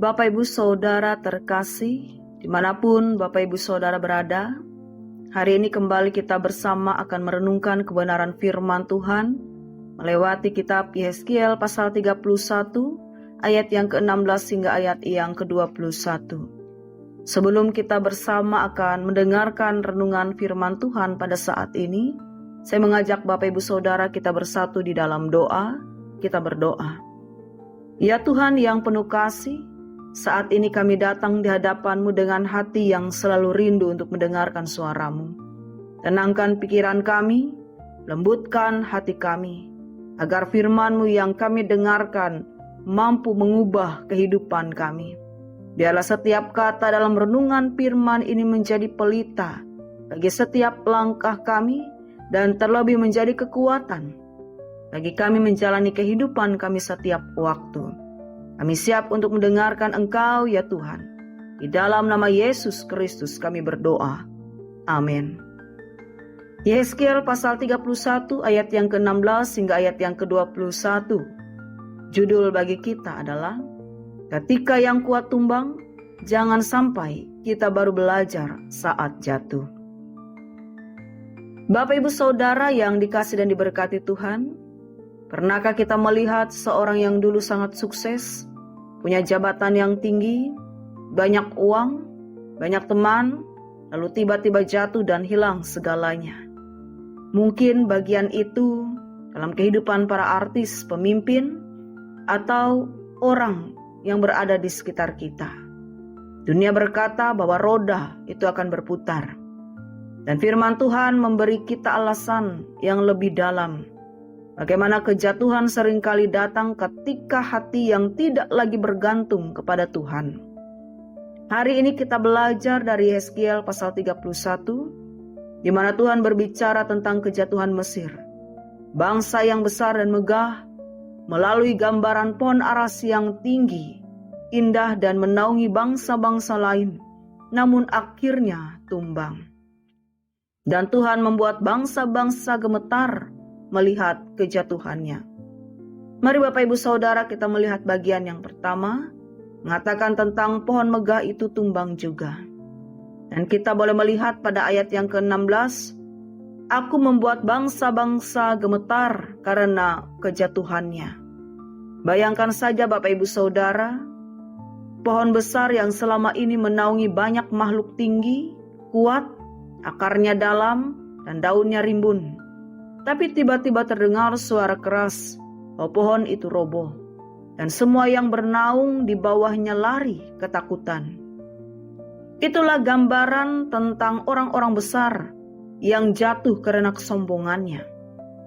Bapak Ibu Saudara terkasih, dimanapun Bapak Ibu Saudara berada, hari ini kembali kita bersama akan merenungkan kebenaran firman Tuhan melewati kitab Yehezkiel pasal 31 ayat yang ke-16 hingga ayat yang ke-21. Sebelum kita bersama akan mendengarkan renungan firman Tuhan pada saat ini, saya mengajak Bapak Ibu Saudara kita bersatu di dalam doa. Kita berdoa. Ya Tuhan yang penuh kasih, saat ini kami datang di hadapan-Mu dengan hati yang selalu rindu untuk mendengarkan suara-Mu. Tenangkan pikiran kami, lembutkan hati kami, agar firman-Mu yang kami dengarkan mampu mengubah kehidupan kami. Biarlah setiap kata dalam renungan firman ini menjadi pelita bagi setiap langkah kami dan terlebih menjadi kekuatan bagi kami menjalani kehidupan kami setiap waktu. Kami siap untuk mendengarkan Engkau ya Tuhan. Di dalam nama Yesus Kristus kami berdoa. Amin. Yehezkiel pasal 31 ayat yang ke-16 hingga ayat yang ke-21. Judul bagi kita adalah Ketika yang kuat tumbang, jangan sampai kita baru belajar saat jatuh. Bapak Ibu Saudara yang dikasih dan diberkati Tuhan, pernahkah kita melihat seorang yang dulu sangat sukses, punya jabatan yang tinggi, banyak uang, banyak teman, lalu tiba-tiba jatuh dan hilang segalanya? Mungkin bagian itu dalam kehidupan para artis, pemimpin, atau orang yang berada di sekitar kita. Dunia berkata bahwa roda itu akan berputar. Dan firman Tuhan memberi kita alasan yang lebih dalam. Bagaimana kejatuhan seringkali datang ketika hati yang tidak lagi bergantung kepada Tuhan. Hari ini kita belajar dari Yehezkiel pasal 31, di mana Tuhan berbicara tentang kejatuhan Mesir. Bangsa yang besar dan megah, melalui gambaran pohon aras yang tinggi, indah dan menaungi bangsa-bangsa lain, namun akhirnya tumbang. Dan Tuhan membuat bangsa-bangsa gemetar melihat kejatuhannya. Mari Bapak Ibu Saudara kita melihat bagian yang pertama, mengatakan tentang pohon megah itu tumbang juga. Dan kita boleh melihat pada ayat yang ke-16, Aku membuat bangsa-bangsa gemetar karena kejatuhannya. Bayangkan saja Bapak Ibu Saudara, pohon besar yang selama ini menaungi banyak makhluk tinggi, kuat, akarnya dalam, dan daunnya rimbun. Tapi tiba-tiba terdengar suara keras bahwa pohon itu roboh. Dan semua yang bernaung di bawahnya lari ketakutan. Itulah gambaran tentang orang-orang besar yang jatuh karena kesombongannya.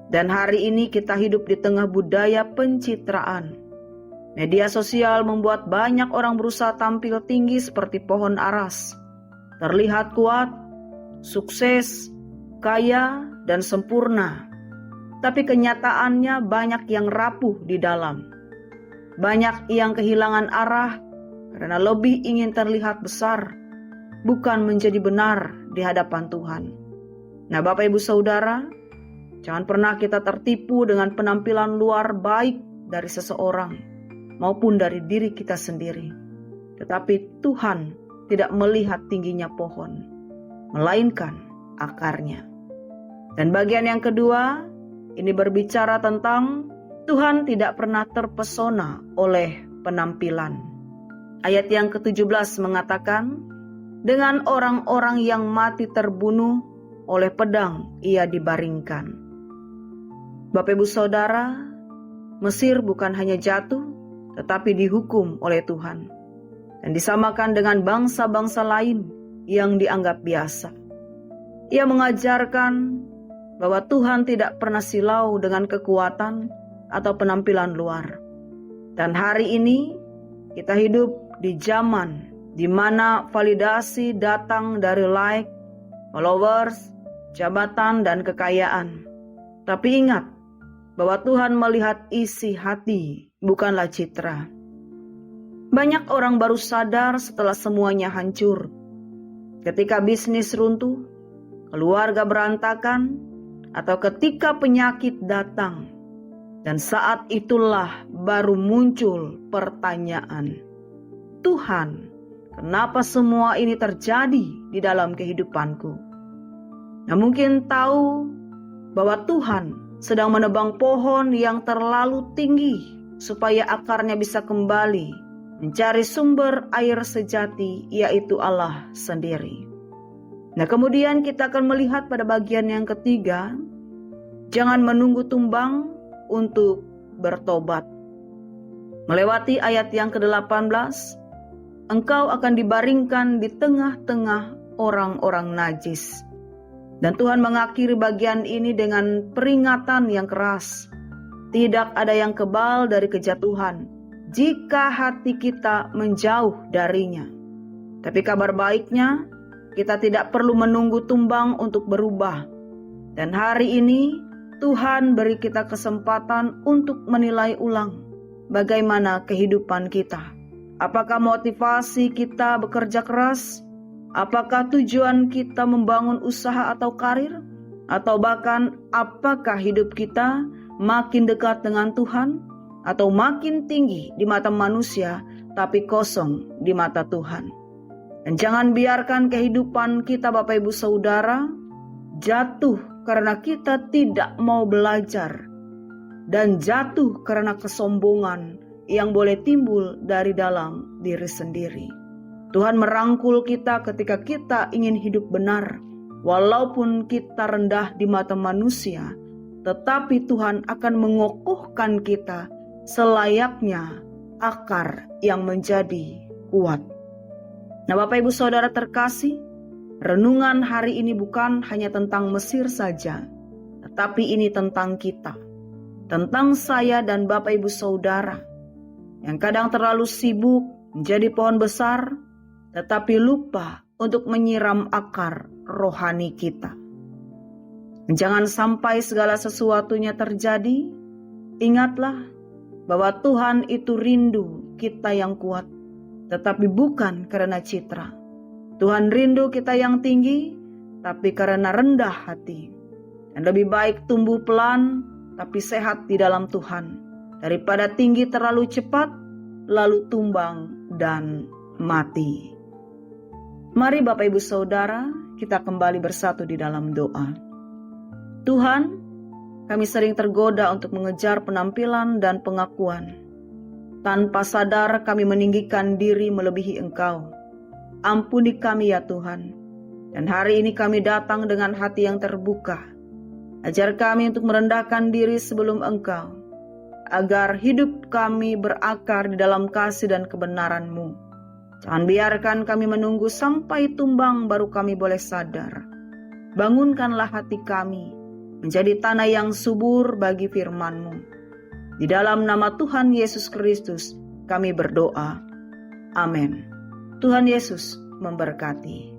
Dan hari ini kita hidup di tengah budaya pencitraan. Media sosial membuat banyak orang berusaha tampil tinggi seperti pohon aras. Terlihat kuat, sukses, kaya, dan sempurna. Tapi kenyataannya banyak yang rapuh di dalam. Banyak yang kehilangan arah karena lebih ingin terlihat besar, bukan menjadi benar di hadapan Tuhan. Nah Bapak Ibu Saudara, jangan pernah kita tertipu dengan penampilan luar baik dari seseorang maupun dari diri kita sendiri. Tetapi Tuhan tidak melihat tingginya pohon, melainkan akarnya. Dan bagian yang kedua, ini berbicara tentang Tuhan tidak pernah terpesona oleh penampilan. Ayat yang ke-17 mengatakan, dengan orang-orang yang mati terbunuh, oleh pedang ia dibaringkan. Bapak Ibu Saudara, Mesir bukan hanya jatuh, tetapi dihukum oleh Tuhan. Dan disamakan dengan bangsa-bangsa lain yang dianggap biasa. Ia mengajarkan bahwa Tuhan tidak pernah silau dengan kekuatan atau penampilan luar. Dan hari ini kita hidup di zaman di mana validasi datang dari like, followers, jabatan, dan kekayaan. Tapi ingat bahwa Tuhan melihat isi hati, bukanlah citra. Banyak orang baru sadar setelah semuanya hancur. Ketika bisnis runtuh, keluarga berantakan, atau ketika penyakit datang. Dan saat itulah baru muncul pertanyaan. Tuhan, kenapa semua ini terjadi di dalam kehidupanku? Nah, mungkin tahu bahwa Tuhan sedang menebang pohon yang terlalu tinggi supaya akarnya bisa kembali mencari sumber air sejati, yaitu Allah sendiri. Nah, kemudian kita akan melihat pada bagian yang ketiga, jangan menunggu tumbang untuk bertobat. Melewati ayat yang ke-18, engkau akan dibaringkan di tengah-tengah orang-orang najis. Dan Tuhan mengakhiri bagian ini dengan peringatan yang keras. Tidak ada yang kebal dari kejatuhan jika hati kita menjauh darinya. Tapi kabar baiknya, kita tidak perlu menunggu tumbang untuk berubah. Dan hari ini Tuhan beri kita kesempatan untuk menilai ulang bagaimana kehidupan kita. Apakah motivasi kita bekerja keras? Apakah tujuan kita membangun usaha atau karir? Atau bahkan apakah hidup kita makin dekat dengan Tuhan? Atau makin tinggi di mata manusia tapi kosong di mata Tuhan? Dan jangan biarkan kehidupan kita Bapak Ibu Saudara jatuh karena kita tidak mau belajar. Dan jatuh karena kesombongan yang boleh timbul dari dalam diri sendiri. Tuhan merangkul kita ketika kita ingin hidup benar. Walaupun kita rendah di mata manusia, tetapi Tuhan akan mengokohkan kita selayaknya akar yang menjadi kuat. Nah, Bapak Ibu Saudara terkasih, renungan hari ini bukan hanya tentang Mesir saja, tetapi ini tentang kita. Tentang saya dan Bapak Ibu Saudara yang kadang terlalu sibuk menjadi pohon besar, tetapi lupa untuk menyiram akar rohani kita. Jangan sampai segala sesuatunya terjadi. Ingatlah bahwa Tuhan itu rindu kita yang kuat, tetapi bukan karena citra. Tuhan rindu kita yang tinggi, tapi karena rendah hati. Dan lebih baik tumbuh pelan, tapi sehat di dalam Tuhan, daripada tinggi terlalu cepat, lalu tumbang dan mati. Mari Bapak Ibu Saudara, kita kembali bersatu di dalam doa. Tuhan, kami sering tergoda untuk mengejar penampilan dan pengakuan. Tanpa sadar kami meninggikan diri melebihi Engkau. Ampuni kami ya Tuhan. Dan hari ini kami datang dengan hati yang terbuka. Ajar kami untuk merendahkan diri sebelum Engkau, agar hidup kami berakar di dalam kasih dan kebenaran-Mu. Jangan biarkan kami menunggu sampai tumbang baru kami boleh sadar. Bangunkanlah hati kami menjadi tanah yang subur bagi firman-Mu. Di dalam nama Tuhan Yesus Kristus kami berdoa. Amin. Tuhan Yesus memberkati.